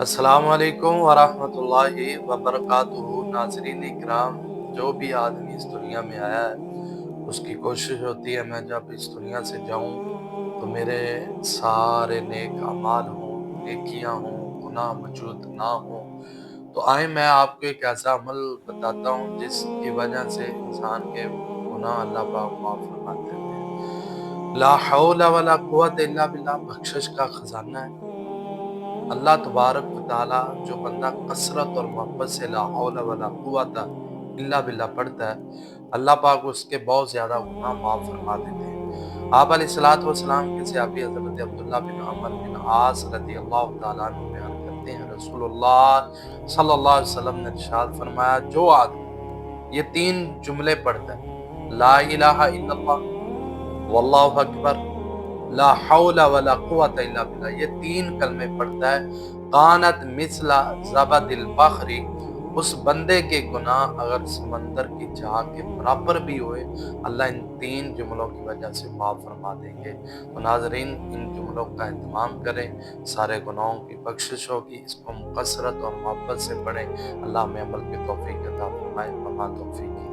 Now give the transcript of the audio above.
السلام علیکم ورحمۃ اللہ وبرکاتہ۔ ناظرین اکرام، جو بھی آدمی اس دنیا میں آیا ہے اس کی کوشش ہوتی ہے میں جب اس دنیا سے جاؤں تو میرے سارے نیک اعمال ہوں، نیکیاں ہوں، گناہ موجود نہ ہوں۔ تو آئیں میں آپ کو ایک ایسا عمل بتاتا ہوں جس کی وجہ سے انسان کے گناہ اللہ پاک معاف فرما دیتے ہیں۔ لا حول ولا قوت الا باللہ بخشش کا خزانہ ہے۔ اللہ تبارک و تعالی جو بندہ کثرت اور محبت سے لا حول ولا قوت الا باللہ پڑھتا ہے، اللہ پاک اس کے بہت زیادہ گناہ معاف فرما دیتے ہیں۔ آپ علیہ الصلوۃ والسلام کے صحابی حضرت عبداللہ بن عمر بن عاص رضی اللہ تعالیٰ عنہ بیان کرتے ہیں، رسول اللہ صلی اللہ علیہ وسلم نے ارشاد فرمایا، جو آدمی یہ تین جملے پڑھتا ہے، لا الہ الا اللہ واللہ اکبر، لا حول ولا قوت الا باللہ، یہ تین کلمے پڑھتا ہے، کانت مثل زبد البحر، اس بندے کے گناہ اگر سمندر کی چاہ کے برابر بھی ہوئے اللہ ان تین جملوں کی وجہ سے معاف فرما دیں گے۔ تو ناظرین، ان جملوں کا اہتمام کریں، سارے گناہوں کی بخشش ہوگی۔ اس کو مکثرت اور محبت سے پڑھیں۔ اللہ ہمیں عمل کی توفیق عطا فرمائے۔ وما توفیق